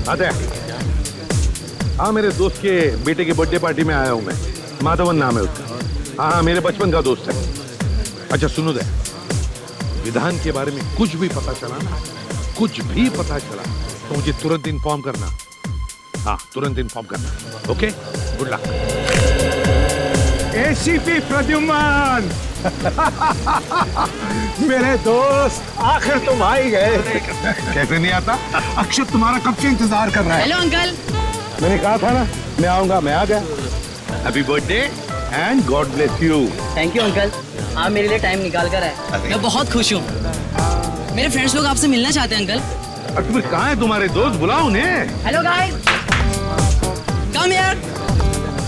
आते हाँ, मेरे दोस्त के बेटे की बर्थडे पार्टी में आया हूँ मैं। माधवन नाम है उसका। हाँ, मेरे बचपन का दोस्त है। अच्छा सुनो दे, विधान के बारे में कुछ भी पता चला ना, कुछ भी पता चला तो मुझे तुरंत इन्फॉर्म करना। हाँ, तुरंत इन्फॉर्म करना। Okay, good luck. ACP Pradyuman मेरे दोस्त, आखिर तुम आ ही गए। कैसे नहीं आता? अक्षत तुम्हारा कब से इंतजार कर रहा है। Hello uncle. मैंने कहा था ना मैं आऊंगा, मैं आ गया। Happy birthday and God bless you. Thank you uncle, आप मेरे लिए टाइम निकाल कर आए। मैं बहुत खुश हूँ। मेरे फ्रेंड्स लोग आपसे मिलना चाहते हैं अंकल। और तुम्हें कहाँ है तुम्हारे दोस्त? बुलाओ उन्हें। Hello guys, come here.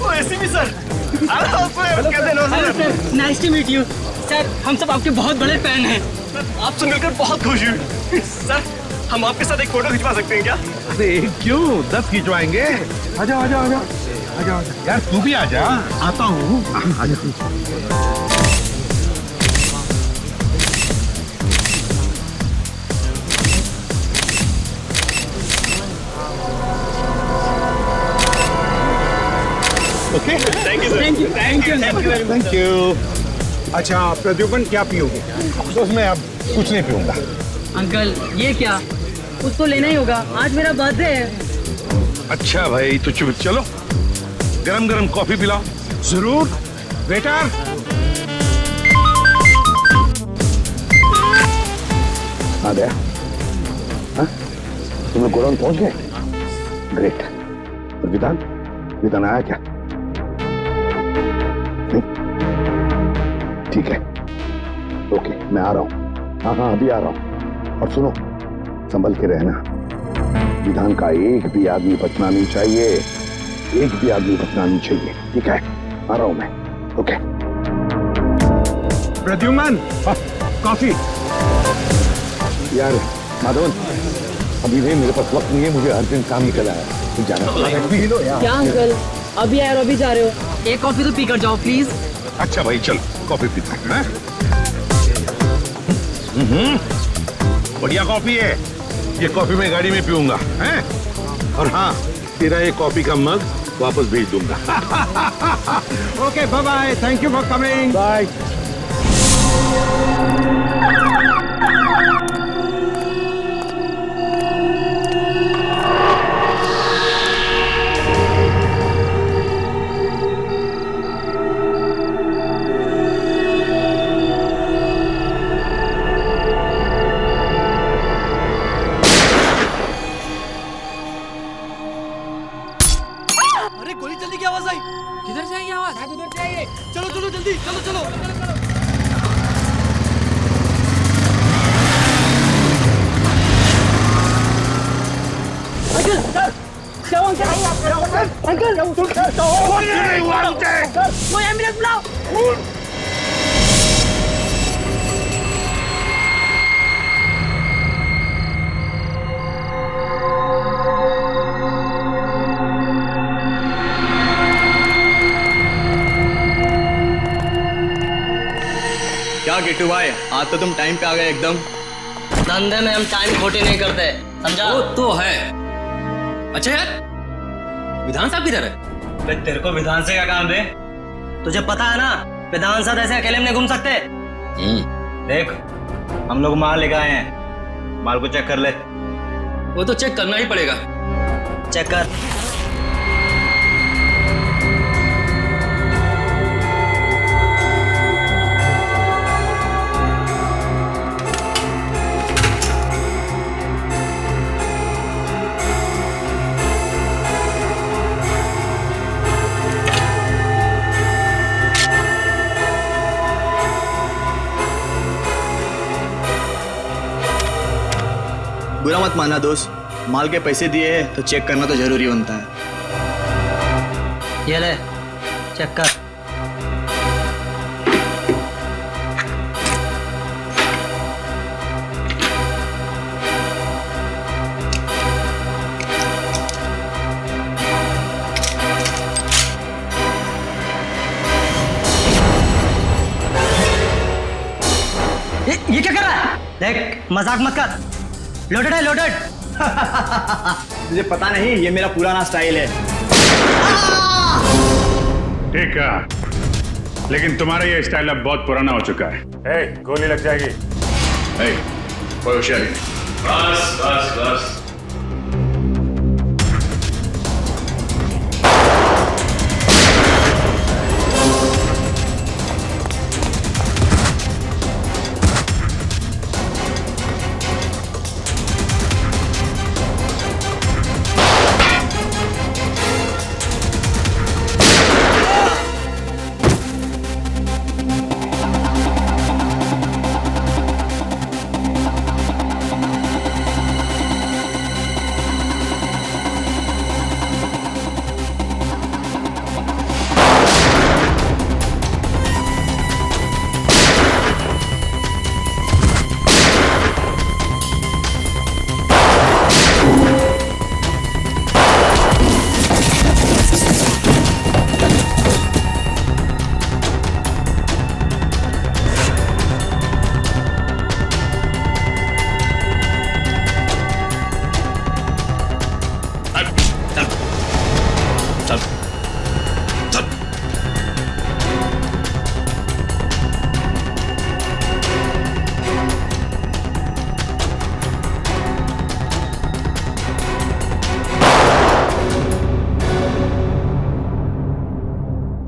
Oh ACP sir, कैसे? Nice to meet you sir. हम सब आपके बहुत बड़े फैन हैं। आपसे मिलकर बहुत खुश हुई। सर, हम आपके साथ एक फोटो खिंचवा सकते हैं क्या? अरे क्यों, 10 खिंचवाएंगे। आजा आजा आजा आजा आजा। यार तू भी आजा। आता हूँ। Okay, thank you sir. Thank you thank you thank you. अच्छा प्रद्युम्न, क्या पियोगे? दोस्त मैं अब कुछ नहीं पीऊंगा। अंकल ये क्या, कुछ तो लेना ही होगा, आज मेरा बर्थडे है। अच्छा भाई, तो चुप चलो, गरम गरम कॉफी पिलाओ। जरूर। वेटर, आ गया। हाँ? तुम लोग गोडाउन पहुंच गए? ग्रेट। और विधान, विधान आया क्या? नहीं? ठीक है, ओके, मैं आ रहा हूँ। हाँ हाँ, अभी आ रहा हूँ। और सुनो, संभल के रहना। विधान का एक भी आदमी बचना नहीं चाहिए, एक भी आदमी बचना नहीं चाहिए। ठीक है, आ रहा हूँ मैं। ओके। प्रद्युम्न, कॉफी। यार माधवन, अभी भी मेरे पास वक्त नहीं है, मुझे अर्जेंट काम निकला है, तो जाना पी लो यार। क्या अंकल, अभी आए और अभी जा रहे हो? एक कॉफी तो पी कर जाओ प्लीज। अच्छा भाई, चल कॉफी पीते हैं। बढ़िया कॉफी है ये। कॉफी मैं गाड़ी में पीऊंगा हैं? और हाँ, तेरा ये कॉफी का मग वापस भेज दूंगा। Okay, bye bye, thank you for coming. Bye. अरे गोली चलने की आवाज आई। किधर से आई आवाज? शायद उधर से आई है। चलो चलो जल्दी, चलो चलो। अंकल सर, क्या हुआ अंकल? अंकल कोई एम्बुलेंस बुलाओ। क्या किट्टू भाई, आज तो तुम टाइम पे आ गए एकदम। धंधे में हम टाइम खोटी नहीं करते, समझा? वो तो है। अच्छा यार, विधान साहब किधर है? तेरे को विधान से क्या काम है? तुझे पता है ना, विधान साहब ऐसे अकेले में नहीं घूम सकते। देख, हम लोग माल लेकर आए हैं, माल को चेक कर ले। वो तो चेक करना ही पड़ेगा। चेक कर। बुरा मत माना दोस्त, माल के पैसे दिए हैं तो चेक करना तो जरूरी बनता है। ये ले, चेक कर। ये क्या कर रहा है? देख, मजाक मत कर। लोडेड है, लोडेड। तुझे पता नहीं, ये मेरा पुराना स्टाइल है। ठीक है, लेकिन तुम्हारा ये स्टाइल अब बहुत पुराना हो चुका है। गोली लग जाएगी। कोई होशियारी नहीं। बस बस बस।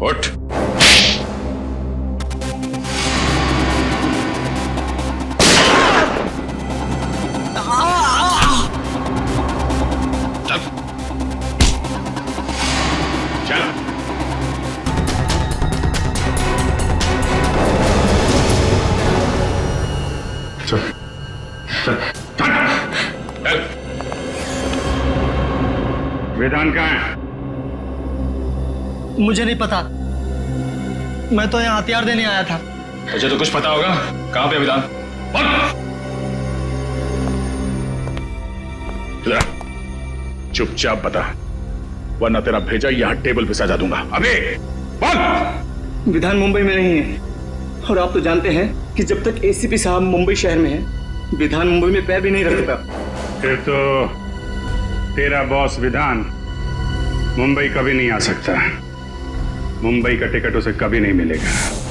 उठ। चल। विधान कहाँ है? मुझे नहीं पता, मैं तो यहाँ हथियार देने आया था। तुझे तो कुछ पता होगा। कहाँ पे विधान? चुपचाप बता, वरना तेरा भेजा यहाँ टेबल पे सजा दूंगा। अबे बोल। विधान मुंबई में नहीं है, और आप तो जानते हैं कि जब तक एसीपी साहब मुंबई शहर में है, विधान मुंबई में पैर भी नहीं रखता। फिर तो तेरा बॉस विधान मुंबई कभी नहीं आ सकता। मुंबई का टिकट उसे कभी नहीं मिलेगा।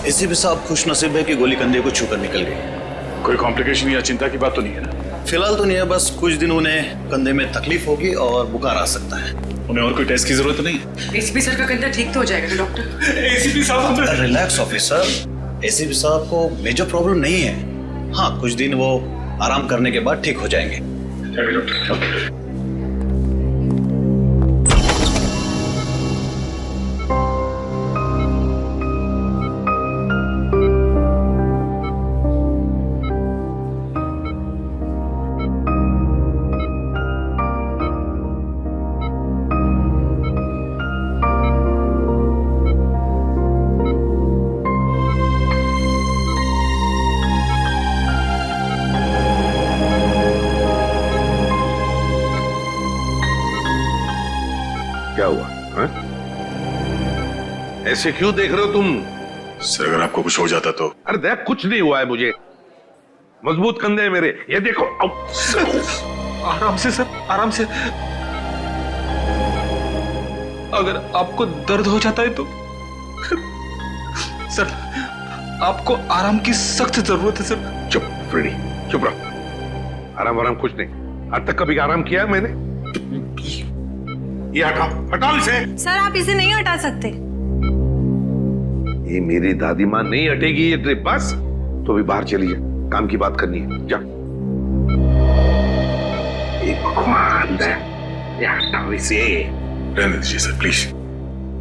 एसीपी साहब खुश नसीब है कि गोली कंधे को छूकर निकल गई। कोई कॉम्प्लिकेशन या चिंता की बात तो नहीं है ना? फिलहाल तो नहीं है, बस कुछ दिन उन्हें कंधे में तकलीफ होगी और बुखार आ सकता है। उन्हें और कोई टेस्ट की जरूरत नहीं है। एसीपी सर का कंधा ठीक तो हो जाएगा डॉक्टर। एसीपी साहब रिलैक्स ऑफिसर, एसीपी साहब को मेजर प्रॉब्लम नहीं है। हाँ, कुछ दिन वो आराम करने के बाद ठीक हो जाएंगे। डॉक्टर क्या हुआ हा? ऐसे क्यों देख रहे हो तुम? सर, अगर आपको कुछ हो जाता तो? अरे देख, कुछ नहीं हुआ है मुझे। मजबूत कंधे हैं मेरे, ये देखो। आराम से सर, आराम से। अगर आपको दर्द हो जाता है तो सर, आपको आराम की सख्त जरूरत है सर। चुप फ्रेडी, चुप रहो। आराम कुछ नहीं। आज तक कभी आराम किया मैंने? ये हटाओ इसे। सर आप इसे नहीं हटा सकते। ये मेरी दादी माँ नहीं हटेगी ये ड्रिप। बस तो भी बाहर चली जा, काम की बात करनी है। जा। भगवान, हटाओ इसे। रहने दीजिए सर, प्लीज।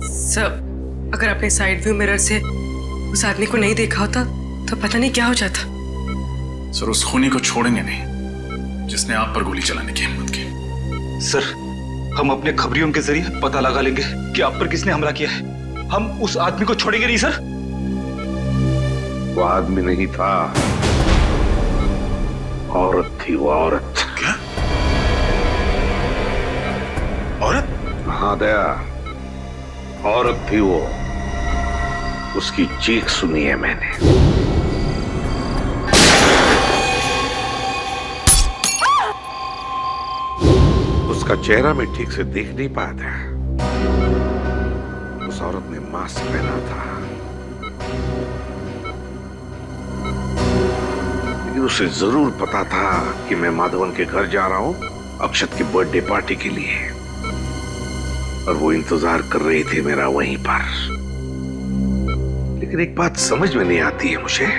सर अगर आपने साइड व्यू मिरर से उस आदमी को नहीं देखा होता तो पता नहीं क्या हो जाता। सर, उस खूनी को छोड़ेंगे नहीं जिसने आप पर गोली चलाने की हिम्मत की। सर, हम अपने खबरियों के जरिए पता लगा लेंगे कि आप पर किसने हमला किया है। हम उस आदमी को छोड़ेंगे नहीं सर। वो आदमी नहीं था, औरत थी। वो औरत। क्या? औरत? हाँ दया, औरत थी वो। उसकी चीख सुनी है मैंने। उसका चेहरा मैं ठीक से देख नहीं पाया था। उस औरत ने मास्क पहना था, लेकिन उसे जरूर पता था कि मैं माधवन के घर जा रहा हूं अक्षत की बर्थडे पार्टी के लिए, और वो इंतजार कर रही थी मेरा वहीं पर। लेकिन एक बात समझ में नहीं आती है मुझे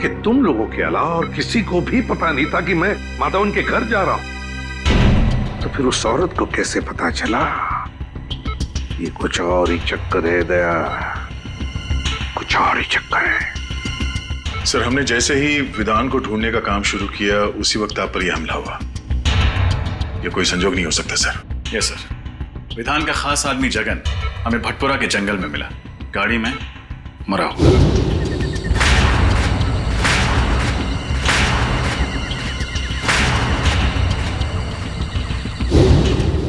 कि तुम लोगों के अलावा और किसी को भी पता नहीं था कि मैं माधवन के घर जा रहा हूं। तो फिर उस औरत को कैसे पता चला? ये कुछ और ही चक्कर है दया, कुछ और ही चक्कर है। सर, हमने जैसे ही विधान को ढूंढने का काम शुरू किया उसी वक्त आप पर यह हमला हुआ। यह कोई संजोग नहीं हो सकता सर। यस सर, विधान का खास आदमी जगन हमें भटपुरा के जंगल में मिला, गाड़ी में मरा हुआ।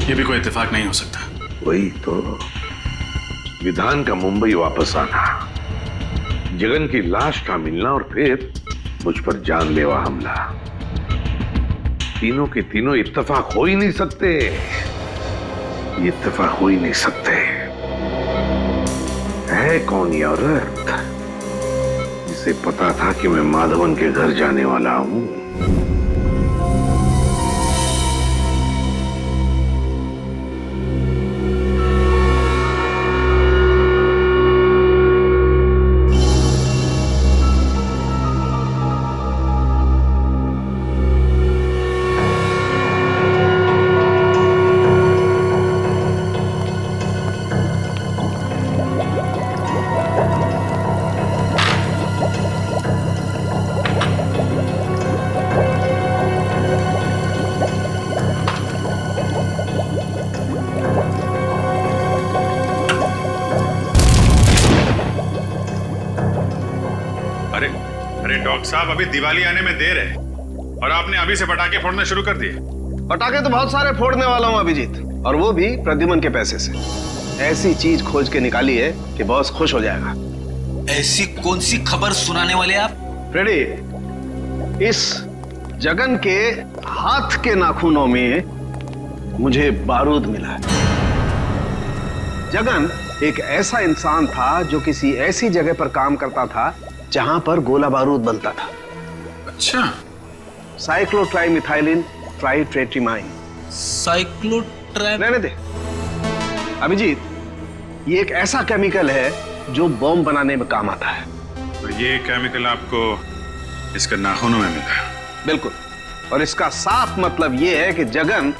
यह भी कोई इत्तेफाक नहीं हो सकता। वही तो, विधान का मुंबई वापस आना, जगन की लाश का मिलना और फिर मुझ पर जानलेवा हमला, तीनों के तीनों इत्तेफाक हो ही नहीं सकते। ये इत्तेफाक हो ही नहीं सकते। है कौन ये औरत जिसे पता था कि मैं माधवन के घर जाने वाला हूं? अरे डॉक्टर साहब, अभी दिवाली आने में देर है और आपने अभी से पटाखे फोड़ने शुरू कर दिए। पटाखे तो बहुत सारे फोड़ने वाला हूं अभिजीत, और वो भी प्रद्युमन के पैसे से। ऐसी चीज खोज के निकाली है कि बॉस खुश हो जाएगा। ऐसी कौन सी खबर सुनाने वाले आप? फ्रेडी, इस जगन के हाथ के नाखूनों में मुझे बारूद मिला है। जगन एक ऐसा इंसान था जो किसी ऐसी जगह पर काम करता था जहां पर गोला बारूद बनता था। अच्छा, साइक्लोट्राइमिथाइलिन ट्राइट्रेटिमाइन। रहने दे अभिजीत, ये एक ऐसा केमिकल है जो बॉम्ब बनाने में काम आता है। और ये केमिकल आपको इसके नाखूनों में मिला? बिल्कुल, और इसका साफ मतलब ये है कि जगन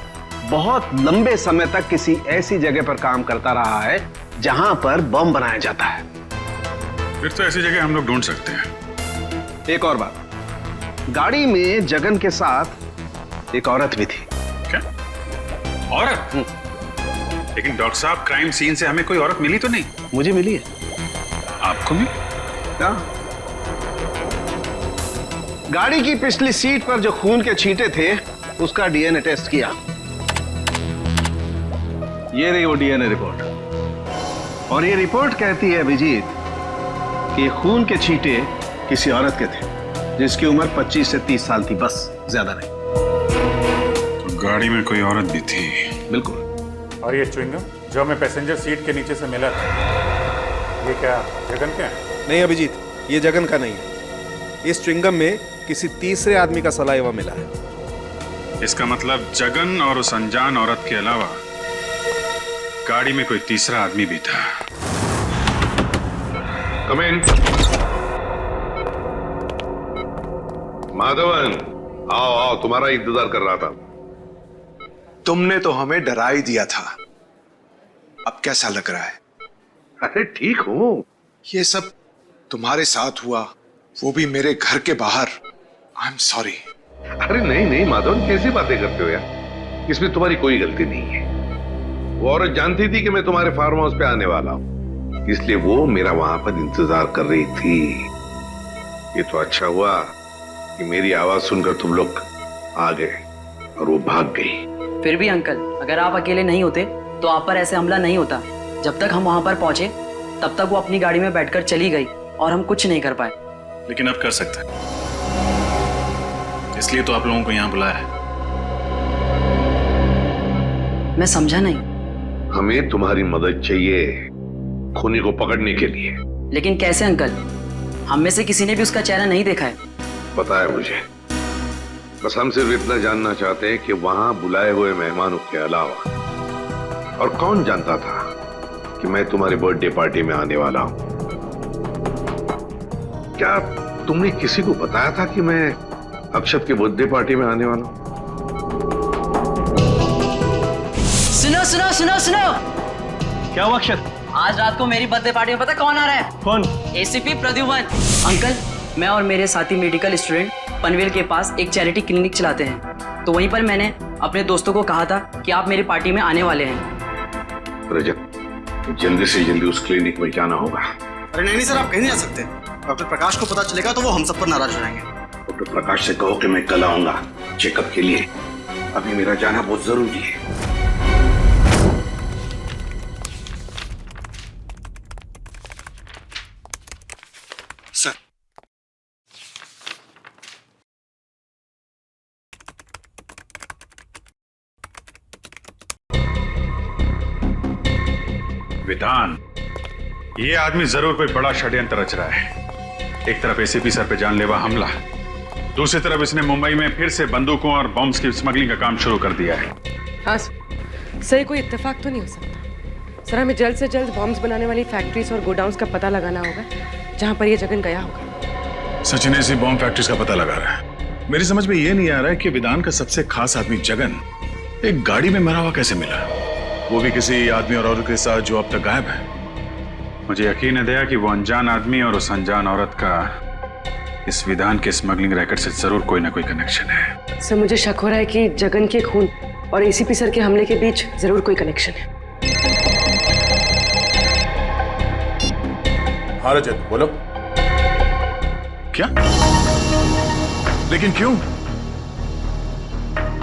बहुत लंबे समय तक किसी ऐसी जगह पर काम करता रहा है जहां पर बम बनाया जाता है। फिर तो ऐसी जगह हम लोग ढूंढ सकते हैं। एक और बात, गाड़ी में जगन के साथ एक औरत भी थी। क्या औरत? लेकिन डॉक्टर साहब, क्राइम सीन से हमें कोई औरत मिली तो नहीं? मुझे मिली है। आपको भी? क्या? गाड़ी की पिछली सीट पर जो खून के छींटे थे उसका डीएनए टेस्ट किया। ये रही वो डीएनए रिपोर्ट, और ये रिपोर्ट कहती है अभिजीत कि ये खून के छींटे किसी औरत के थे जिसकी उम्र 25 से 30 साल थी, बस, ज्यादा नहीं। तो गाड़ी में कोई औरत भी थी? बिल्कुल। और ये च्युइंगम जो हमें पैसेंजर सीट के नीचे से मिला था, ये क्या जगन का है? नहीं अभिजीत, ये जगन का नहीं है। इस च्युइंगम में किसी तीसरे आदमी का सलाइवा मिला है। इसका मतलब जगन और उस अनजान औरत के अलावा गाड़ी में कोई तीसरा आदमी भी था। Come in. माधवन, आओ आओ, तुम्हारा इंतजार कर रहा था। तुमने तो हमें डरा ही दिया था। अब कैसा लग रहा है? अरे ठीक हूं। ये सब तुम्हारे साथ हुआ, वो भी मेरे घर के बाहर। I am sorry. अरे नहीं नहीं माधवन, कैसी बातें करते हो यार, इसमें तुम्हारी कोई गलती नहीं है। वो औरत जानती थी कि मैं तुम्हारे फार्म हाउस पे आने वाला हूं, इसलिए वो मेरा वहां पर इंतजार कर रही थी। ये तो अच्छा हुआ कि मेरी आवाज सुनकर तुम लोग आ गए और वो भाग गई। फिर भी अंकल, अगर आप अकेले नहीं होते तो आप पर ऐसे हमला नहीं होता। जब तक हम वहां पर पहुंचे तब तक वो अपनी गाड़ी में बैठकर चली गई और हम कुछ नहीं कर पाए। लेकिन अब कर सकते हैं, इसलिए तो आप लोगों को यहां बुलाया है। मैं समझा नहीं। हमें तुम्हारी मदद चाहिए खूनी को पकड़ने के लिए। लेकिन कैसे अंकल? हम में से किसी ने भी उसका चेहरा नहीं देखा है। पता है मुझे, बस हम सिर्फ इतना जानना चाहते हैं कि वहां बुलाए हुए मेहमानों के अलावा और कौन जानता था कि मैं तुम्हारी बर्थडे पार्टी में आने वाला हूं। क्या तुमने किसी को बताया था कि मैं अक्षत के बर्थडे पार्टी में आने वाला हूं? सुनो सुनो सुनो सुनो, क्या हुआ अक्षत? आज रात को मेरी बर्थडे पार्टी में पता कौन आ रहा है? कौन? एसीपी प्रद्युमन। अंकल, मैं और मेरे साथी मेडिकल स्टूडेंट पनवेल के पास एक चैरिटी क्लिनिक चलाते हैं, तो वहीं पर मैंने अपने दोस्तों को कहा था कि आप मेरी पार्टी में आने वाले हैं। रजत, जल्दी से जल्दी उस क्लिनिक में जाना होगा। अरे नहीं सर, आप कहीं नहीं जा सकते। डॉक्टर प्रकाश को पता चलेगा तो वो हम सब पर नाराज हो जाएंगे। डॉक्टर प्रकाश से कहो कि मैं कल आऊंगा चेकअप के लिए। अभी मेरा जाना बहुत जरूरी है। सर, विधान, ये आदमी जरूर कोई बड़ा षड्यंत्र रच रहा है। एक तरफ एसीपी सर पे जानलेवा हमला, दूसरी तरफ इसने मुंबई में फिर से बंदूकों और बॉम्ब्स की स्मगलिंग का काम शुरू कर दिया है। हाँ सर, कोई इत्तेफाक तो नहीं हो सकता सर। हमें जल्द से जल्द बॉम्ब्स बनाने वाली फैक्ट्रीज और गोडाउन्स का पता लगाना होगा जहाँ पर ये जगन गया होगा। सचिन ऐसी बॉम्ब फैक्ट्रीज का पता लगा रहा है। मेरी समझ में ये नहीं आ रहा है कि विधान का सबसे खास आदमी जगन एक गाड़ी में मरा हुआ कैसे मिला, वो भी किसी आदमी और औरत के साथ जो अब तक गायब है। मुझे यकीन है दया कि वो अनजान आदमी और उस अनजान औरत का इस विधान के स्मगलिंग रैकेट से जरूर कोई ना कोई कनेक्शन है। सर, मुझे शक हो रहा है कि जगन के खून और एसीपी सर के हमले के बीच जरूर कोई कनेक्शन है। हाँ रजत, बोलो। क्या? लेकिन क्यों?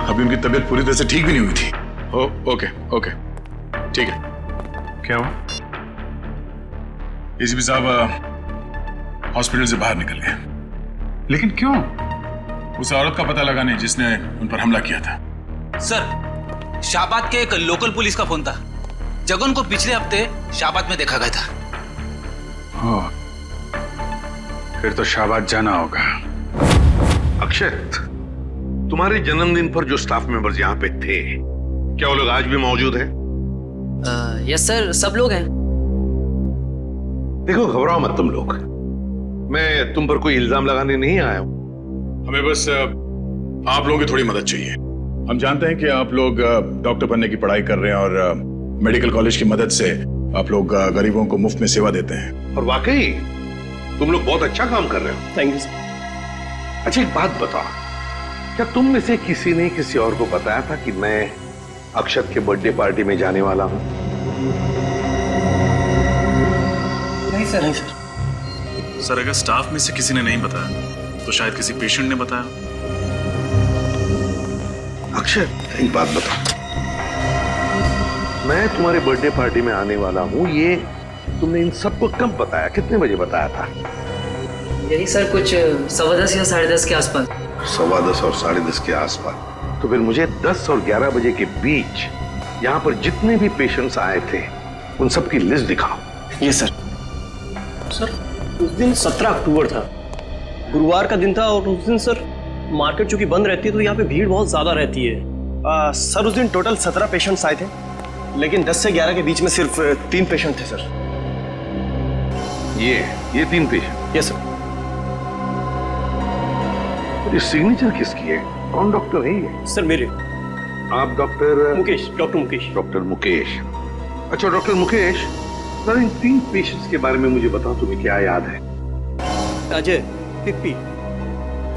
अभी उनकी तबीयत पूरी तरह से ठीक भी नहीं हुई थी। ओके ओके, ठीक है। क्या हुआ? एसीपी साहब हॉस्पिटल से बाहर निकल गए। लेकिन क्यों? उस औरत का पता लगाने जिसने उन पर हमला किया था। सर, शाहबाद के एक लोकल पुलिस का फोन था। जगन को पिछले हफ्ते शाहबाद में देखा गया था। फिर तो शाहबाद जाना होगा। अक्षत, तुम्हारे जन्मदिन पर जो स्टाफ मेंबर्स यहाँ पे थे, क्या वो लोग आज भी मौजूद हैं? यस सर, सब लोग हैं। देखो, घबराओ मत तुम लोग। मैं तुम पर कोई इल्जाम लगाने नहीं आया हूं। हमें बस आप लोगों की थोड़ी मदद चाहिए। हम जानते हैं कि आप लोग डॉक्टर बनने की पढ़ाई कर रहे हैं और मेडिकल कॉलेज की मदद से आप लोग गरीबों को मुफ्त में सेवा देते हैं। और वाकई तुम लोग बहुत अच्छा काम कर रहे हो। Thank you sir. अच्छा, एक बात बताओ, क्या तुम में से किसी ने किसी और को बताया था कि मैं अक्षत के बर्थडे पार्टी में जाने वाला हूं? नहीं सर, नहीं सर। सर, अगर स्टाफ में से किसी ने नहीं बताया तो शायद किसी पेशेंट ने बताया। अक्षय, एक बात बताओ, मैं तुम्हारे बर्थडे पार्टी में आने वाला हूं, ये तुमने इन सबको कब बताया? कितने बजे बताया था? यही सर, कुछ 10:15 या 10:30 के आसपास। 10:15 और 10:30 के आसपास। तो फिर मुझे 10 और 11 बजे के बीच यहाँ पर जितने भी पेशेंट्स आए थे उन सब की लिस्ट दिखाओ। ये सर। सर, उस दिन 17 अक्टूबर था, गुरुवार का दिन था, और उस दिन सर मार्केट चूंकि बंद रहती है तो यहाँ पे भीड़ बहुत ज्यादा रहती है। सर, उस दिन टोटल 17 पेशेंट्स आए थे, लेकिन 10 से 11 के बीच में सिर्फ 3 पेशेंट थे सर। ये 3 पेशेंट? Yes sir. ये सिग्नेचर किसकी है? कौन डॉक्टर है ये? सर, मेरे। आप doctor Mukesh, doctor Mukesh. Doctor Mukesh. अच्छा डॉक्टर मुकेश, सर इन 3 पेशेंट्स के बारे में मुझे बताओ, तुम्हें क्या याद है? अजय, पिप्पी,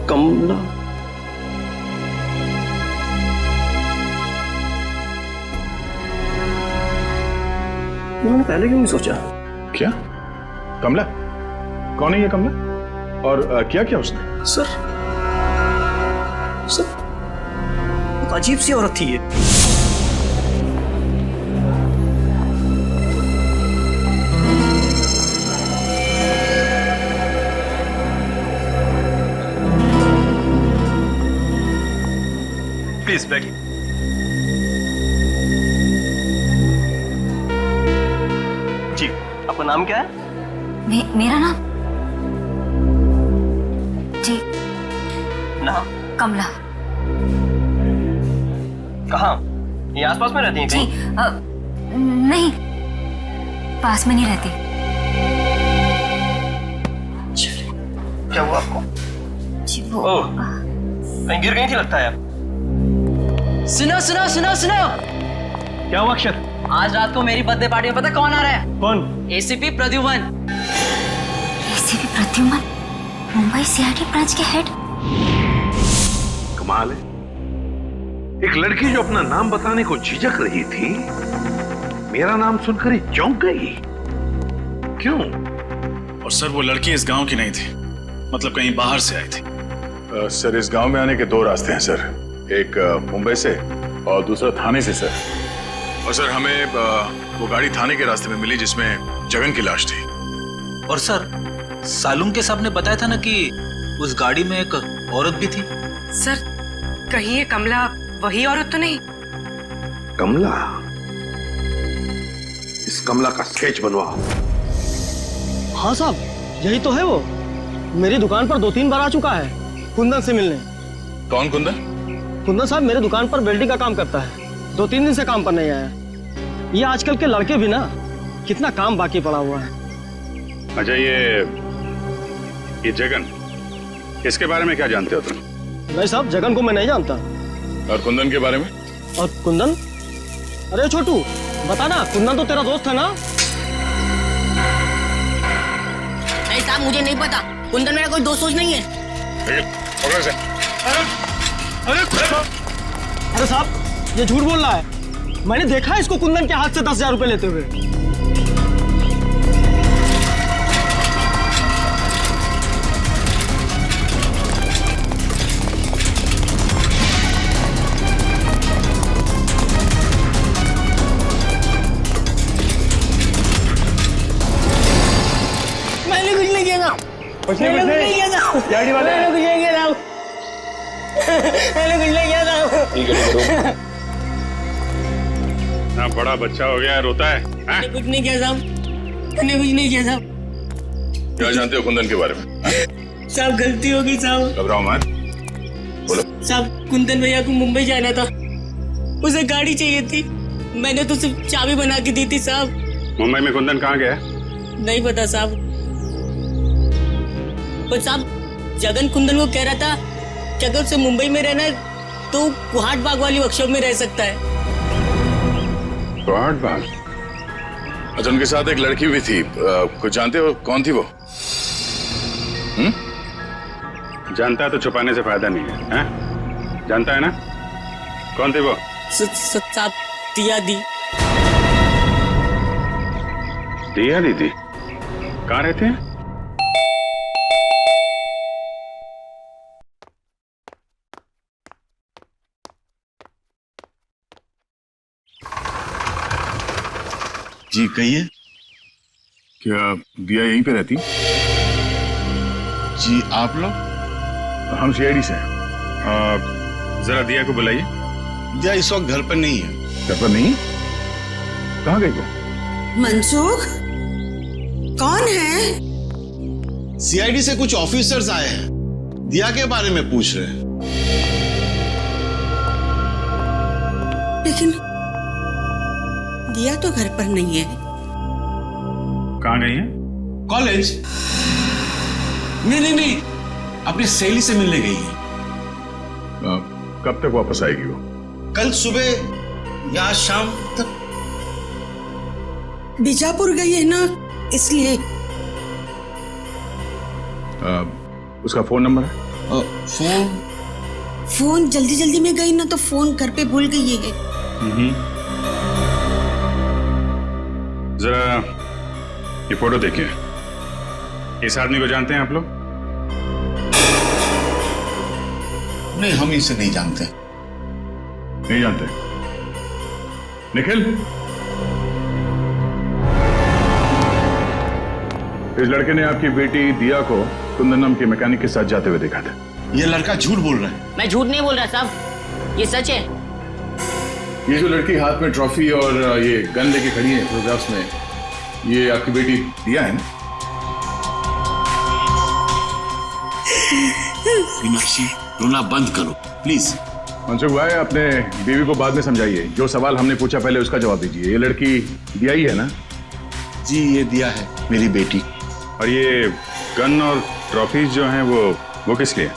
कमला। उन्होंने पहले क्यों नहीं सोचा? क्या? कमला? कौन है ये कमला? और क्या किया उसने? सर, अजीब सी औरत थी ये। प्लीज बैठिए। नाम क्या है? मेरा नाम जी नाम कमला। कहाँ? ये आसपास में रहती हैं जी कहीं? नहीं, पास में नहीं रहती। क्या हुआ आपको? जी वो ओह, कहीं गिर गई थी लगता है यार। सुनो सुनो सुनो सुनो, क्या हुआ अक्षर? आज रात को मेरी बर्थडे पार्टी में पता कौन आ रहा है? कौन? ACP Pradyuman. ACP Pradyuman, Mumbai CID branch के हेड। कमाल है, एक लड़की जो अपना नाम बताने को झिझक रही थी, मेरा नाम सुनकर ही चौंक गई। क्यों? और सर वो लड़की इस गांव की नहीं थी, मतलब कहीं बाहर से आई थी। सर इस गांव में आने के दो रास्ते हैं सर, एक मुंबई से और दूसरा थाने से सर। और सर हमें वो गाड़ी थाने के रास्ते में मिली जिसमें जगन की लाश थी। और सर सालुम के साहब ने बताया था ना कि उस गाड़ी में एक औरत भी थी। सर कहीं ये कमला वही औरत तो नहीं? कमला? इस कमला का स्केच बनवाओ। हाँ साहब, यही तो है वो। मेरी दुकान पर 2-3 बार आ चुका है कुंदन से मिलने। कौन कुंदन? कुंदन साहब मेरे दुकान पर वेल्डिंग का काम करता है, 2-3 दिन से काम पर नहीं आया। ये आजकल के लड़के भी ना, कितना काम बाकी पड़ा हुआ है। अच्छा ये जगन, इसके बारे में क्या जानते हो तुम? नहीं साहब, जगन को मैं नहीं जानता। और कुंदन के बारे में? और कुंदन? अरे छोटू बता ना, कुंदन तो तेरा दोस्त है ना? नहीं साहब, मुझे नहीं पता, कुंदन मेरा कोई दोस्त नहीं है। अरे साहब ये झूठ बोल रहा है, मैंने देखा है इसको कुंदन के हाथ से 10,000 रुपए लेते हुए। मैंने कुछ नहीं किया था, कुछ नहीं किया था, मैंने कुछ नहीं किया था, मैंने कुछ नहीं किया था। ना बड़ा बच्चा हो गया रोता है। मैंने कुछ नहीं किया साहब, मैंने कुछ नहीं किया साहब। क्या जानते हो कुंदन के बारे में? साहब गलती हो गई साहब। घबराओ मत, बोलो। साहब कुंदन भैया को मुंबई जाना था, उसे गाड़ी चाहिए थी, मैंने तो सिर्फ चाबी बना के दी थी साहब। मुंबई में कुंदन कहाँ गया? नहीं पता साहब, पर साहब जगन कुंदन को कह रहा था कि अगर उसे मुंबई में रहना है तो कुहाट बाग वाली वर्कशॉप में रह सकता है। कुहाट बाग? अच्छा उनके साथ एक लड़की भी थी, कुछ जानते हो कौन थी वो? जानता है तो छुपाने से फायदा नहीं है, हैं? जानता है ना कौन थी वो? साहब दिया दी। दिया दीदी कहाँ रहते हैं? जी कहिए। क्या दिया यहीं पे रहती? जी आप लोग? हम सीआईडी से हैं। जरा दिया को बुलाइए। दिया इस वक्त घर पर नहीं है। घर पर नहीं? कहाँ गई वो? मनसुख कौन है? सीआईडी से कुछ ऑफिसर्स आए हैं, दिया के बारे में पूछ रहे हैं। लेकिन दिया तो घर पर नहीं है। कहाँ गई है? कॉलेज? नहीं, अपनी सहेली से मिलने गई है। कब तक वापस आएगी वो? कल सुबह या शाम तक। बीजापुर गई है ना, इसलिए। उसका फोन नंबर है? फोन जल्दी जल्दी में गई ना तो फोन घर पे भूल गई है। जरा ये फोटो देखिए। इस आदमी को जानते हैं आप लोग? नहीं, हम इसे नहीं जानते। नहीं जानते? निखिल, इस लड़के ने आपकी बेटी दिया को कुंदन नाम के मैकेनिक के साथ जाते हुए देखा था। ये लड़का झूठ बोल रहा है। मैं झूठ नहीं बोल रहा साहब, ये सच है। ये जो लड़की हाथ में ट्रॉफी और ये गन लेके खड़ी है फोटोग्राफ्स में, ये आपकी बेटी दिया है ना? मीनाक्षी, रोना बंद करो प्लीज। मनसुख भाई, अपने बीवी को बाद में समझाइए। जो सवाल हमने पूछा पहले उसका जवाब दीजिए। ये लड़की दिया ही है ना? जी, ये दिया है मेरी बेटी। और ये गन और ट्रॉफीज जो हैं वो किस लिए?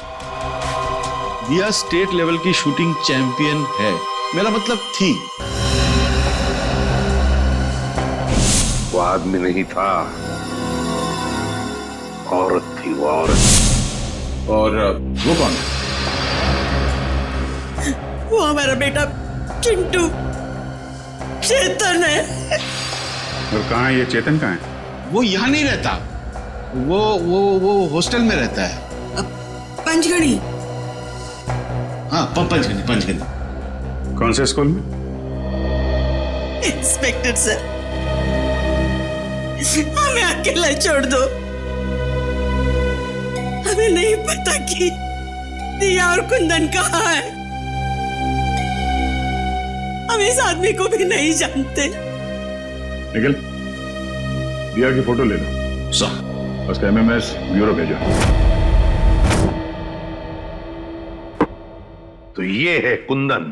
दिया स्टेट लेवल की शूटिंग चैंपियन है, मेरा मतलब थी। वो आदमी नहीं था, औरत थी वो औरत। और वो कौन? वो हमारा बेटा चिंटू, चेतन है। और कहाँ है ये चेतन? कहाँ है? वो यहाँ नहीं रहता, वो हॉस्टल में रहता है। पंचगढ़ी। हाँ, पंचगढ़ी। कौन से स्कूल में? इंस्पेक्टर सर, हमें अकेला छोड़ दो। हमें नहीं पता कि दिया और कुंदन कहाँ है। हम इस आदमी को भी नहीं जानते। निखिल, दिया की फोटो ले लो। सर, उसका एमएमएस ब्यूरो भेजो। तो ये है कुंदन।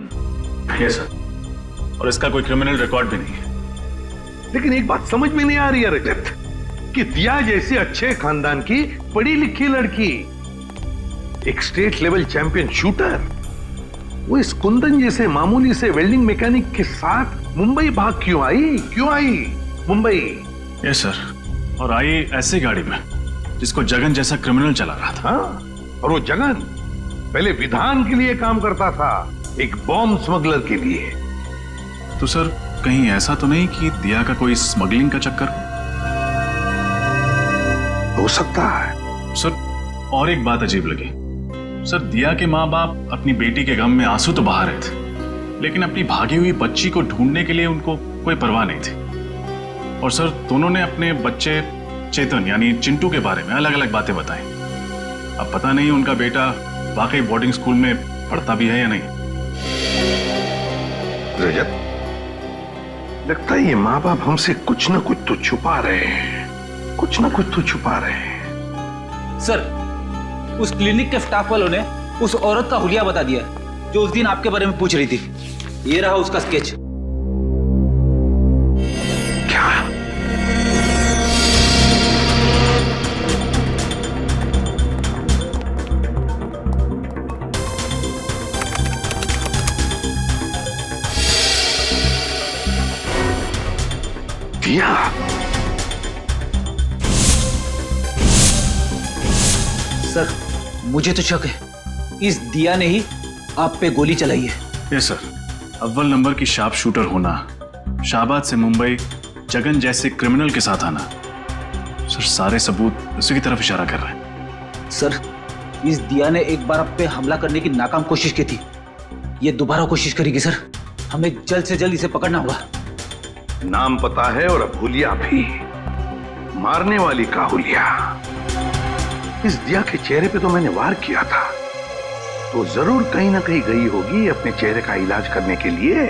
Yes sir. और इसका कोई क्रिमिनल रिकॉर्ड भी नहीं है। लेकिन एक बात समझ में नहीं आ रही है रजत, कि दिया जैसे अच्छे खानदान की पढ़ी लिखी लड़की, एक स्टेट लेवल चैंपियन शूटर, वो इस कुंदन जैसे मामूली से वेल्डिंग मैकेनिक के साथ मुंबई भाग क्यों आई मुंबई? Yes sir. और आई ऐसी गाड़ी में जिसको जगन जैसा क्रिमिनल चला रहा था। हाँ, और वो जगन पहले विधान के लिए काम करता था, एक बॉम्ब स्मगलर के लिए। तो सर, कहीं ऐसा तो नहीं कि दिया का कोई स्मगलिंग का चक्कर हो सकता है सर। और एक बात अजीब लगी सर, दिया के माँ बाप अपनी बेटी के गम में आंसू तो बहा रहे थे, लेकिन अपनी भागी हुई बच्ची को ढूंढने के लिए उनको कोई परवाह नहीं थी। और सर, दोनों ने अपने बच्चे चेतन यानी चिंटू के बारे में अलग अलग बातें बताई। अब पता नहीं उनका बेटा वाकई बोर्डिंग स्कूल में पढ़ता भी है या नहीं। रजत, लगता है ये माँ बाप हमसे कुछ ना कुछ तो छुपा रहे हैं, सर, उस क्लिनिक के स्टाफ वालों ने उस औरत का हुलिया बता दिया जो उस दिन आपके बारे में पूछ रही थी। ये रहा उसका स्केच। दिया? सर, मुझे तो शक है इस दिया ने ही आप पे गोली चलाई है। Yes sir. अव्वल नंबर की शार्प शूटर होना, शाहबाद से मुंबई जगन जैसे क्रिमिनल के साथ आना, सर सारे सबूत उसी की तरफ इशारा कर रहे हैं। सर, इस दिया ने एक बार आप पे हमला करने की नाकाम कोशिश की थी, ये दोबारा कोशिश करेगी। सर, हमें जल्द से जल्द इसे पकड़ना होगा। नाम पता है और अब हुलिया भी, मारने वाली का हुलिया। इस दिया के चेहरे पे तो मैंने वार किया था, तो जरूर कहीं ना कहीं गई होगी अपने चेहरे का इलाज करने के लिए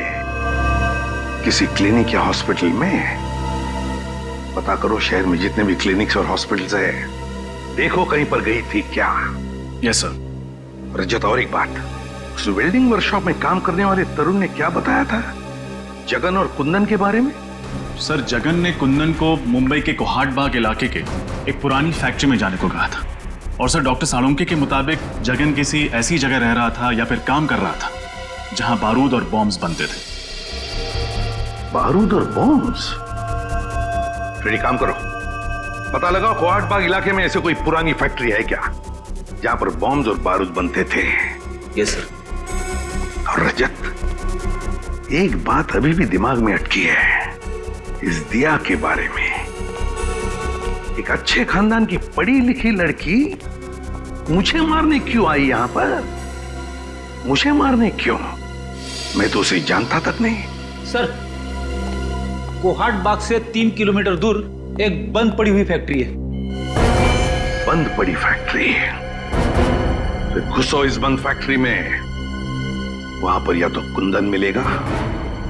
किसी क्लिनिक या हॉस्पिटल में। पता करो शहर में जितने भी क्लिनिक्स और हॉस्पिटल्स हैं, देखो कहीं पर गई थी क्या। Yes sir. रजत, और एक बात, उस वेल्डिंग वर्कशॉप में काम करने वाले तरुण ने क्या बताया था जगन और कुंदन के बारे में? सर, जगन ने कुंदन को मुंबई के कोहाट बाग इलाके के एक पुरानी फैक्ट्री में जाने को कहा था। और सर, डॉक्टर साळुंके के मुताबिक जगन किसी ऐसी जगह रह रहा था या फिर काम कर रहा था जहां बारूद और बॉम्ब्स बनते थे। बारूद और बॉम्ब्स? फिर एक काम करो, पता लगाओ कोहाट बाग इलाके में ऐसे कोई पुरानी फैक्ट्री है क्या जहां पर बॉम्ब्स और बारूद बनते थे। Yes sir. और रजत, एक बात अभी भी दिमाग में अटकी है इस दिया के बारे में। एक अच्छे खानदान की पढ़ी लिखी लड़की मुझे मारने क्यों आई यहां पर? मुझे मारने क्यों? मैं तो उसे जानता तक नहीं। सर, कोहाट बाग से 3 किलोमीटर दूर एक बंद पड़ी हुई फैक्ट्री है। बंद पड़ी फैक्ट्री? फिर घुसो इस बंद फैक्ट्री में, वहां पर या तो कुंदन मिलेगा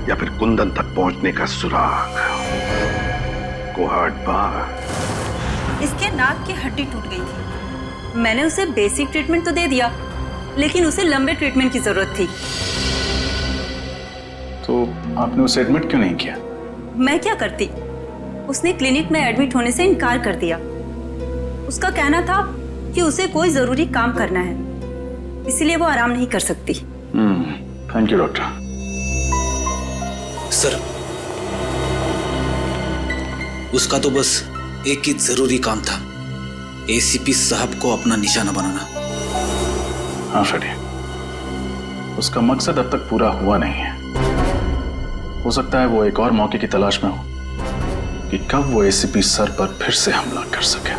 या फिर कुंदन तक पहुंचने का सुराग। कुहाड़ बा। इसके नाक की हड्डी टूट गई थी। मैंने उसे बेसिक ट्रीटमेंट तो दे दिया, लेकिन उसे लंबे ट्रीटमेंट की जरूरत थी। तो आपने उसे एडमिट क्यों नहीं किया? मैं क्या करती, उसने क्लिनिक में एडमिट होने से इनकार कर दिया। उसका कहना था कि उसे कोई जरूरी काम करना है, इसलिए वो आराम नहीं कर सकती। Thank you doctor. सर, उसका तो बस एक ही जरूरी काम था, एसीपी साहब को अपना निशाना बनाना। हाँ फ्रेडी, उसका मकसद अब तक पूरा हुआ नहीं है। हो सकता है वो एक और मौके की तलाश में हो कि कब वो एसीपी सर पर फिर से हमला कर सके।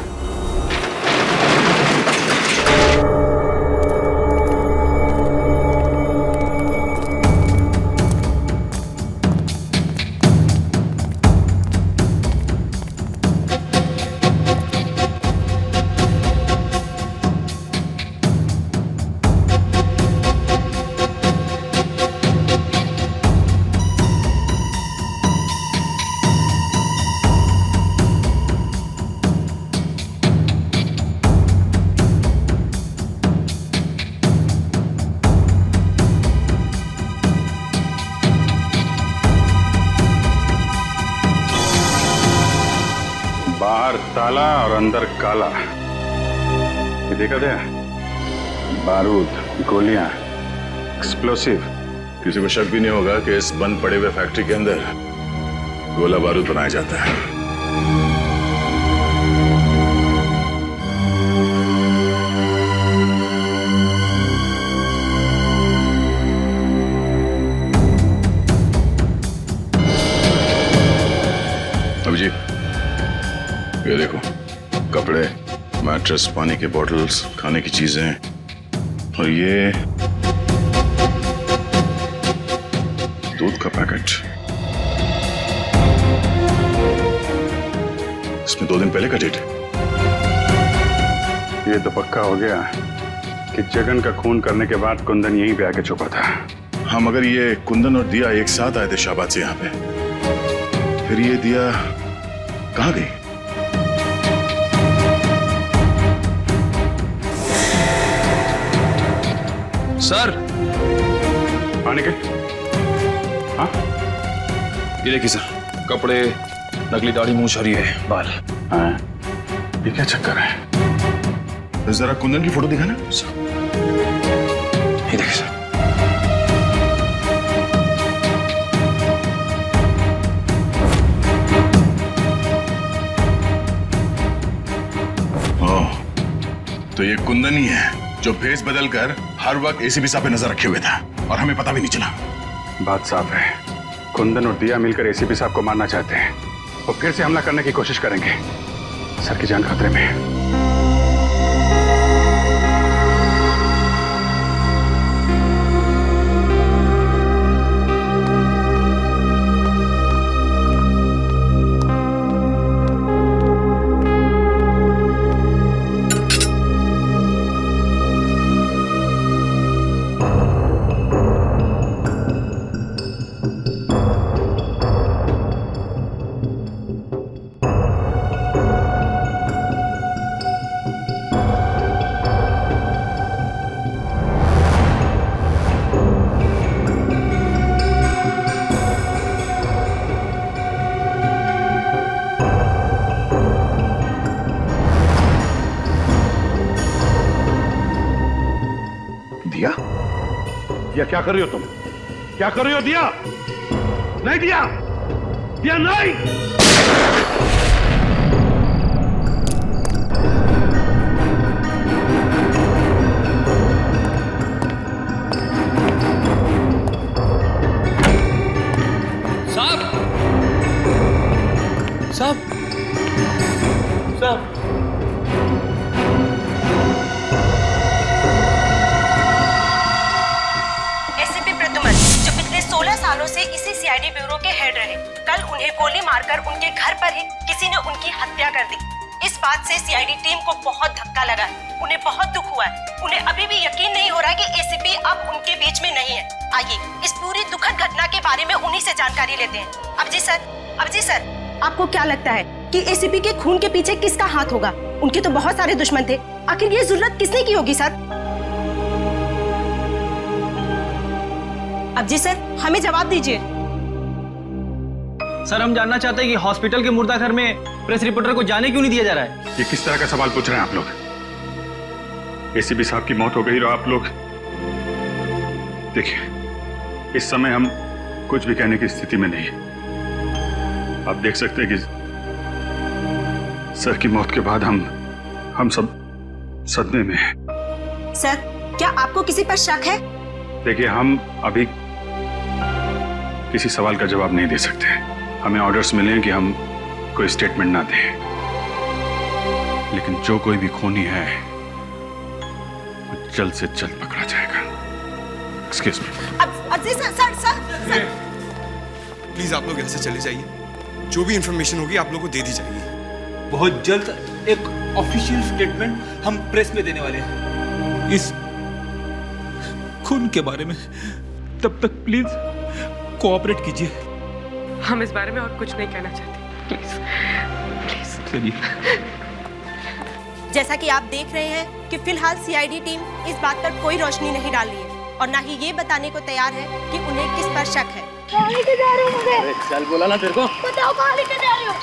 बाहर ताला और अंदर काला। ये देखा था? बारूद, गोलियां, एक्सप्लोसिव। किसी को शक भी नहीं होगा कि इस बंद पड़े हुए फैक्ट्री के अंदर गोला बारूद बनाया जाता है। अभिजीत, ये देखो, कपड़े, मैट्रेस, पानी के बॉटल्स, खाने की चीजें, और ये दूध का पैकेट। इसमें 2 दिन पहले का डेट है। ये तो पक्का हो गया कि जगन का खून करने के बाद कुंदन यहीं पे आके छुपा था। हाँ, मगर ये कुंदन और दिया एक साथ आए थे शाहबाद से यहाँ पे, फिर ये दिया कहाँ गई? सर, आने के? हाँ? ये देखिए सर, कपड़े, नकली दाढ़ी, मूंछ और ये बाल। हाँ, ये क्या चक्कर है? तो जरा कुंदन की फोटो दिखाना। ये देखिए सर। तो ये कुंदन ही है जो भेस बदलकर हर वक्त एसीपी साहब पे नजर रखे हुए था और हमें पता भी नहीं चला। बात साफ है, कुंदन और दिया मिलकर एसीपी साहब को मारना चाहते हैं। वो फिर से हमला करने की कोशिश करेंगे। सर की जान खतरे में है। दिया? दिया क्या कर रही हो तुम? क्या कर रही हो दिया? नहीं दिया, दिया नहीं। साहब, साहब, साहब। सालों से इसी सीआईडी ब्यूरो के हेड रहे, कल उन्हें गोली मारकर उनके घर पर ही किसी ने उनकी हत्या कर दी। इस बात से सीआईडी टीम को बहुत धक्का लगा है, उन्हें बहुत दुख हुआ है। उन्हें अभी भी यकीन नहीं हो रहा कि एसीपी अब उनके बीच में नहीं है। आइए इस पूरी दुखद घटना के बारे में उन्हीं से जानकारी लेते हैं। अभिजीत सर, आपको क्या लगता है कि एसीपी के खून के पीछे किसका हाथ होगा। उनके तो बहुत सारे दुश्मन थे, आखिर ये जरूरत किसने की होगी सर? अब जी सर, हमें जवाब दीजिए। सर हम जानना चाहते हैं कि हॉस्पिटल के मुर्दा घर में प्रेस रिपोर्टर को जाने क्यों नहीं दिया जा रहा है? ये किस तरह का सवाल पूछ रहे हैं आप लोग? एसीपी साहब की मौत हो गई और आप लोग देखिए, इस समय हम कुछ भी कहने की स्थिति में नहीं है। आप देख सकते हैं कि सर की मौत के बाद हम सब सदमे में हैं। सर, क्या आपको किसी पर शक है? देखिए, हम अभी किसी सवाल का जवाब नहीं दे सकते। हमें ऑर्डर्स मिले हैं कि हम कोई स्टेटमेंट ना दें, लेकिन जो कोई भी खूनी है वो जल्द से जल्द पकड़ा जाएगा। Excuse me. सर प्लीज आप लोग यहाँ से चले जाइए। जो भी इंफॉर्मेशन होगी आप लोगों को दे दी जाएगी। बहुत जल्द एक ऑफिशियल स्टेटमेंट हम प्रेस में देने वाले हैं इस खून के बारे में। तब तक प्लीज कोऑपरेट कीजिए। हम इस बारे में और कुछ नहीं कहना चाहते, प्लीज। चलिए। जैसा कि आप देख रहे हैं कि फिलहाल सीआईडी टीम इस बात पर कोई रोशनी नहीं डाल रही है और ना ही ये बताने को तैयार है कि उन्हें किस पर शक है। कहाँ लेके जा रहे हो मुझे? अरे चल, बोला ना तेरे को। बताओ कहाँ लेके जा रहे हो?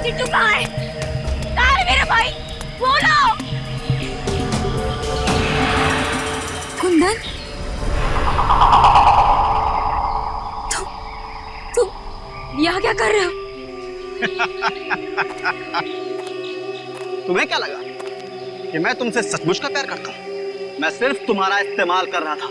चिट्टू कहाँ है? कहाँ है मेरा भाई? बोलो। कुंदन, तुम यहाँ क्या कर रहे हो? तुम्हें क्या लगा कि मैं तुमसे सचमुच का प्यार करता हूँ? मैं सिर्फ तुम्हारा इस्तेमाल कर रहा था।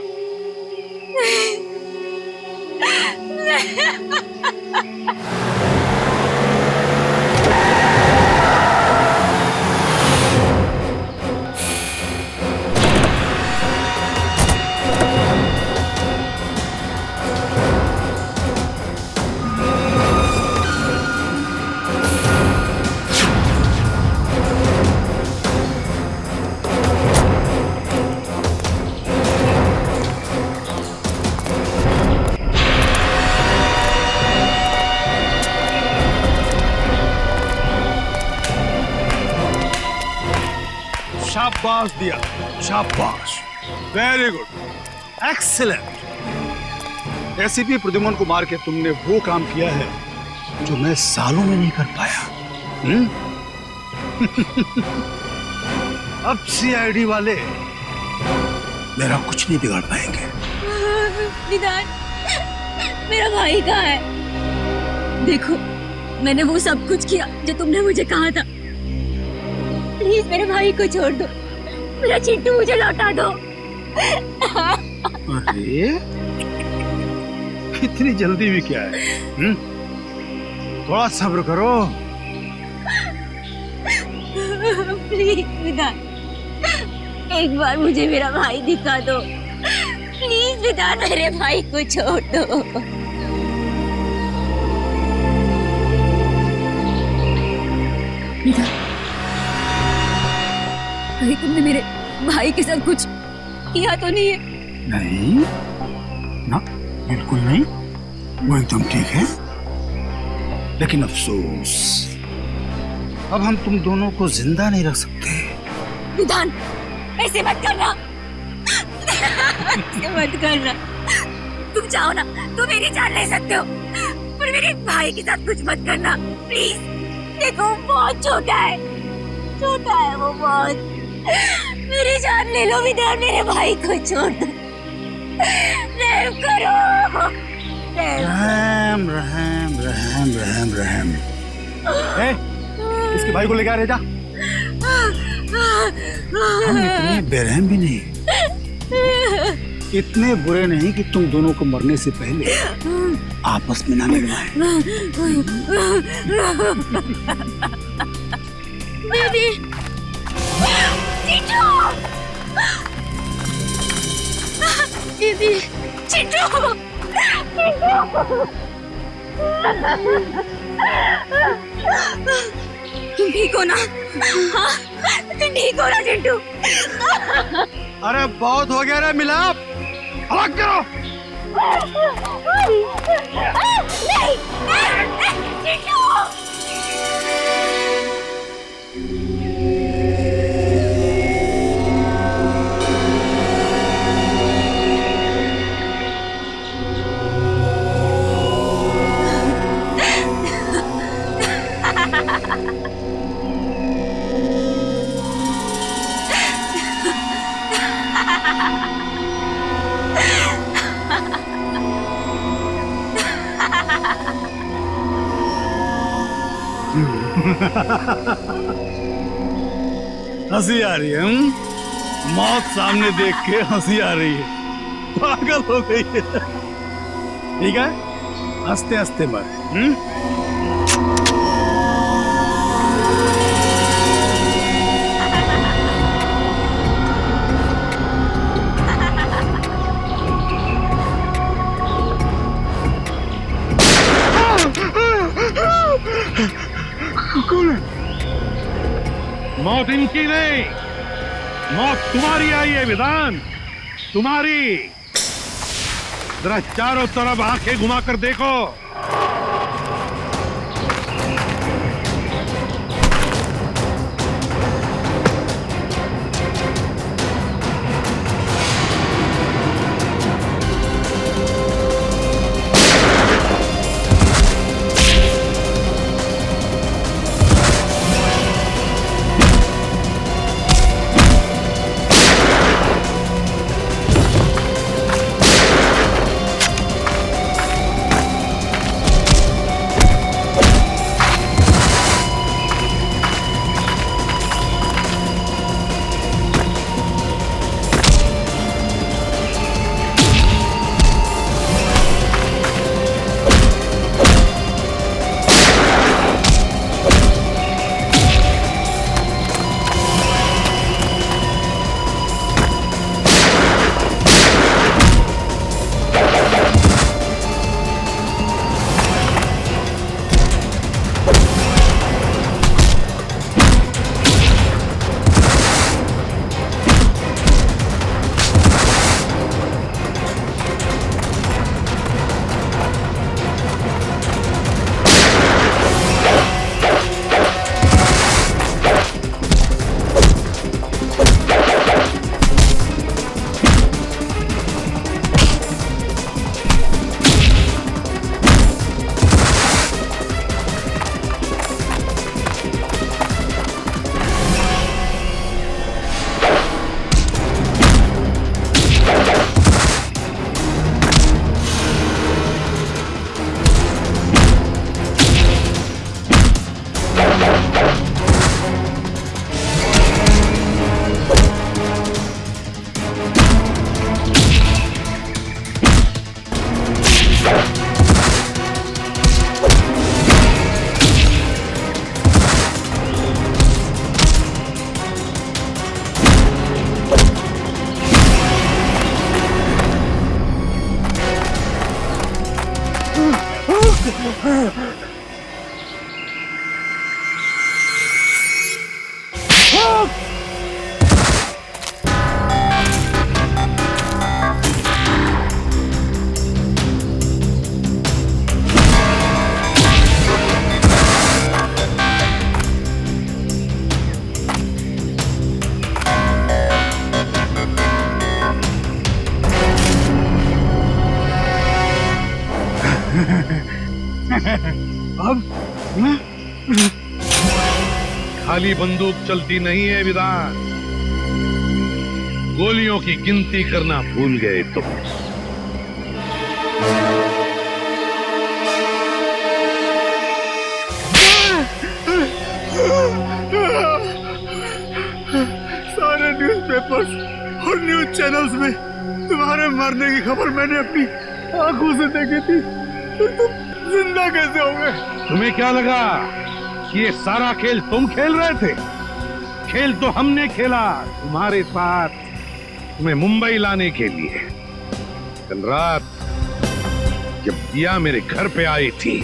शाबाश दिया, शाबाश, very good, excellent. ACP Pradyuman को मार के तुमने वो काम किया है जो मैं सालों में नहीं कर पाया। अब सीआईडी वाले मेरा कुछ नहीं बिगाड़ पाएंगे। विधान, मेरा भाई कहाँ है? देखो, मैंने वो सब कुछ किया जो तुमने मुझे कहा था। प्लीज मेरे भाई को छोड़ दो, मेरा चिट्टू मुझे लौटा दो। अरे इतनी जल्दी भी क्या है? थोड़ा सब्र करो। प्लीज विधान, एक बार मुझे मेरा भाई दिखा दो। प्लीज विधान, मेरे भाई को छोड़ दो। विधान, कहीं तुमने मेरे भाई के साथ कुछ किया तो नहीं है? नहीं ना, बिल्कुल नहीं, वो एकदम ठीक है। लेकिन अफसोस, अब हम तुम दोनों को जिंदा नहीं रख सकते। विधान, ऐसे मत करना। ऐसे मत करना। तुम चाहो ना तो मेरी जान ले सकते हो, पर मेरे भाई के साथ कुछ मत करना प्लीज। देखो बहुत छोटा है, छोटा है वो बहुत। मेरी जान ले लो विधान, मेरे भाई को छोड़ दो। रहम करो। रहम रहम रहम रहम रहम। इसके भाई को लेके आ, ले जा। हम इतने बेरहम भी नहीं, इतने बुरे नहीं कि तुम दोनों को मरने से पहले आपस में ना मिलवाएं। दीदी, चिट्टू, दीदी, चिट्टू, तुम ठीक हो ना? हाँ, तुम ठीक हो ना चिट्टू? अरे बहुत हो गया रे मिलाप, अलग करो। नहीं, चिट्टू। हंसी आ रही है। मौत सामने देख के हंसी आ रही है, पागल हो गई है। ठीक है, हंसते हंसते मर। कौन है? मौत इनकी नहीं, मौत तुम्हारी आई है विधान, तुम्हारी। जरा चारों तरफ आंखें घुमाकर देखो। अब खाली बंदूक चलती नहीं है विधान, गोलियों की गिनती करना भूल गए तुम। सारे न्यूज़पेपर्स और न्यूज़ चैनल्स में तुम्हारे मरने की खबर मैंने अपनी आंखों से देखी थी, तो तुम जिंदा कैसे हो गए? तुम्हें क्या लगा कि ये सारा खेल तुम खेल रहे थे? खेल तो हमने खेला तुम्हारे साथ, तुम्हें मुंबई लाने के लिए। कल रात जब दिया मेरे घर पे आई थी,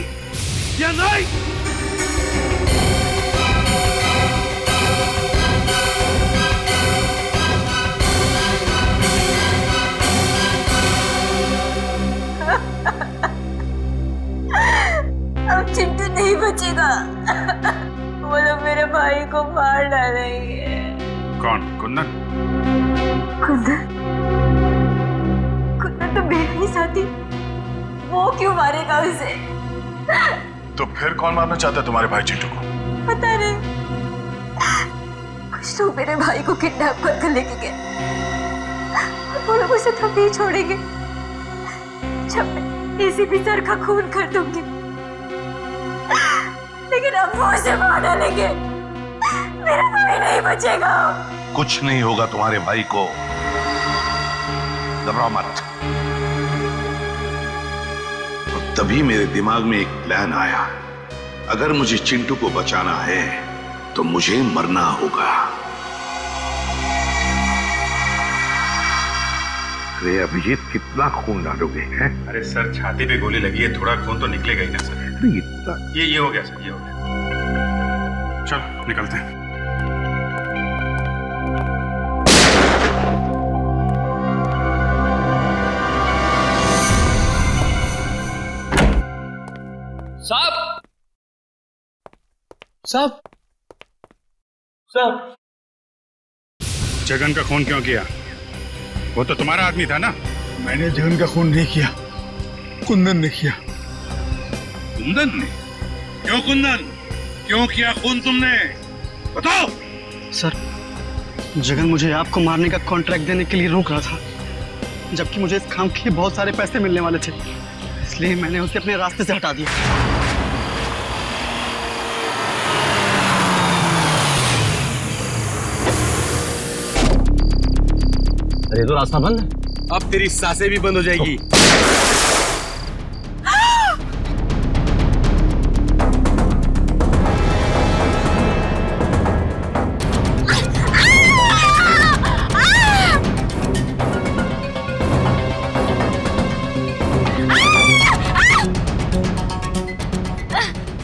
या नहीं? अब चिंटू नहीं बचेगा। वो लोग मेरे भाई को मार डालेंगे। कौन? कुंदन? कुंदन तो मेरा ही साथी, वो क्यों मारेगा उसे? तो फिर कौन मारना चाहता है तुम्हारे भाई चिंटू को? पता नहीं, कुछ लोग मेरे भाई को किडनैप करके लेके गए। वो लोग उसे तभी छोड़ेंगे जब मैं एसीपी सर का खून कर दूंगी। लेकिन अब वो उसे मार डालेंगे, मेरा भाई नहीं बचेगा। कुछ नहीं होगा तुम्हारे भाई को, घबराओ मत। और तभी मेरे दिमाग में एक प्लान आया, अगर मुझे चिंटू को बचाना है तो मुझे मरना होगा। अरे अभिजीत, कितना खून डालोगे? हैं? अरे सर, छाती पे गोली लगी है, थोड़ा खून तो निकलेगा ही ना सर। अरे इतना ये हो गया सर, ये हो गया। चलो निकलते हैं। साहब, साहब, साहब, जगन का खून क्यों किया? वो तो तुम्हारा आदमी था ना? मैंने जगन का खून नहीं किया, कुंदन ने किया। कुंदन ने? क्यों कुंदन? क्यों किया खून तुमने? बताओ। सर, जगन मुझे आपको मारने का कॉन्ट्रैक्ट देने के लिए रोक रहा था, जबकि मुझे इस काम के लिए बहुत सारे पैसे मिलने वाले थे, इसलिए मैंने उसे अपने रास्ते से हटा दिया। अरे तो रास्ता बंद है। अब तेरी सांसें भी बंद हो जाएगी।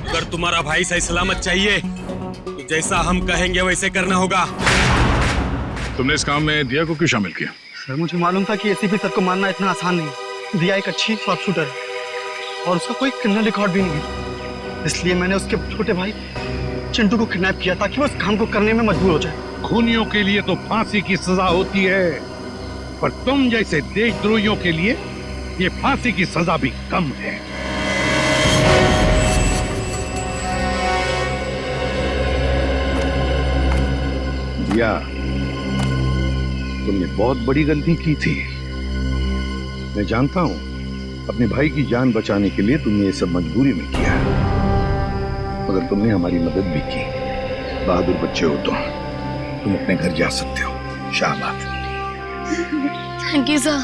अगर तुम्हारा भाई सही सलामत चाहिए तो जैसा हम कहेंगे वैसे करना होगा। तुमने इस काम में दिया को क्यों शामिल किया? सर, मुझे मालूम था कि एसीपी सर को मारना इतना आसान नहीं। दिया एक अच्छी शॉर्प शूटर है और उसका कोई क्रिमिनल रिकॉर्ड भी नहीं, इसलिए मैंने उसके छोटे भाई चिंटू को किडनैप किया ताकि वो इस काम को करने में मजबूर हो जाए। खूनियों के लिए तो फांसी की सजा होती है, पर तुम जैसे देशद्रोहियों के लिए ये फांसी की सजा भी कम है। दिया, तुमने बहुत बड़ी गलती की थी। मैं जानता हूं, अपने भाई की जान बचाने के लिए तुमने ये सब मजबूरी में किया, मगर तुमने हमारी मदद भी की। बहादुर बच्चे हो तुम अपने घर जा सकते हो। शाबाश। Thank you sir.